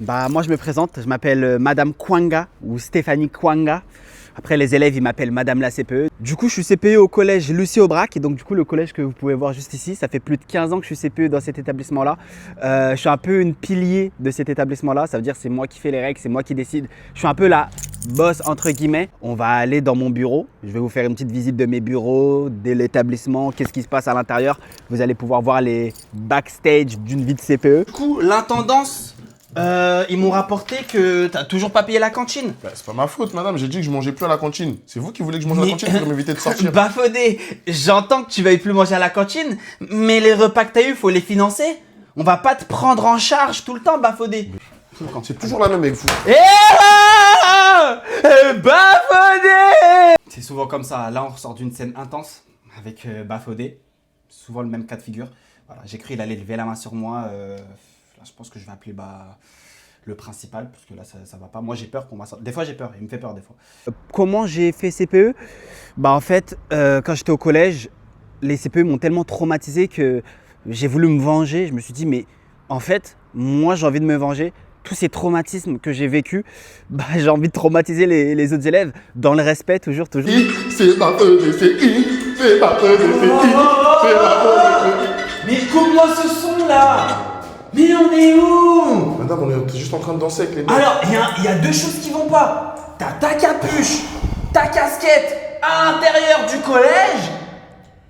Bah moi je me présente, je m'appelle Madame Kwanga ou Stéphanie Kwanga. Après les élèves ils m'appellent Madame la CPE. Du coup je suis CPE au collège Lucie Aubrac et donc du coup le collège que vous pouvez voir juste ici, ça fait plus de 15 ans que je suis CPE dans cet établissement là. Je suis un peu une pilier de cet établissement là, ça veut dire c'est moi qui fais les règles, c'est moi qui décide. Je suis un peu la boss entre guillemets. On va aller dans mon bureau, je vais vous faire une petite visite de mes bureaux, de l'établissement, qu'est-ce qui se passe à l'intérieur. Vous allez pouvoir voir les backstage d'une vie de CPE. Du coup l'intendance, ils m'ont rapporté que t'as toujours pas payé la cantine. Bah, c'est pas ma faute, madame. J'ai dit que je mangeais plus à la cantine. C'est vous qui voulez que je mange à la cantine pour m'éviter de sortir. Bafodé, j'entends que tu veuilles plus manger à la cantine, mais les repas que t'as eu, faut les financer. On va pas te prendre en charge tout le temps, Bafodé. C'est toujours la même avec vous. Bafodé. C'est souvent comme ça. Là, on ressort d'une scène intense avec Bafodé. Souvent le même cas de figure. Voilà, j'ai cru qu'il allait lever la main sur moi. Là, je pense que je vais appeler le principal, parce que là, ça va pas. Moi, j'ai peur qu'on m'assorte. Des fois, j'ai peur. Il me fait peur, des fois. Comment j'ai fait CPE? Bah, en fait, quand j'étais au collège, les CPE m'ont tellement traumatisé que j'ai voulu me venger. Je me suis dit, mais en fait, moi, j'ai envie de me venger. Tous ces traumatismes que j'ai vécus, bah, j'ai envie de traumatiser les autres élèves dans le respect, toujours. C'est ma faute, c'est c'est ma faute, c'est ma faute. Mais coupe-moi ce son là! Mais on est où? Madame, on est juste en train de danser avec les mecs. Alors, il y a deux choses qui vont pas. T'as ta capuche, ta casquette à l'intérieur du collège,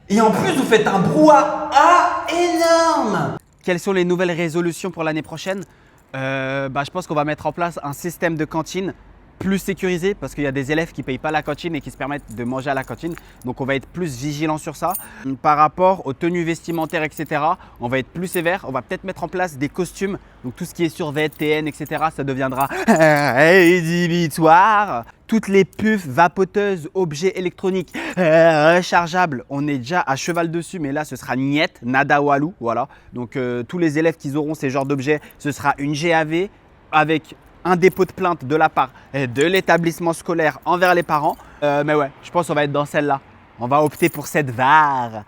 et en plus, vous faites un brouhaha énorme. Quelles sont les nouvelles résolutions pour l'année prochaine? Je pense qu'on va mettre en place un système de cantine plus sécurisé parce qu'il y a des élèves qui ne payent pas la cantine et qui se permettent de manger à la cantine. Donc, on va être plus vigilant sur ça. Par rapport aux tenues vestimentaires, etc., on va être plus sévère. On va peut-être mettre en place des costumes. Donc, tout ce qui est survêt, TN, etc., ça deviendra rédhibitoire. Toutes les puffs, vapoteuses, objets électroniques rechargeables, on est déjà à cheval dessus, mais là, ce sera niet, nada walou, voilà. Donc, tous les élèves qui auront ces genres d'objets, ce sera une GAV avec un dépôt de plainte de la part de l'établissement scolaire envers les parents. Mais ouais, je pense qu'on va être dans celle-là. On va opter pour cette VAR.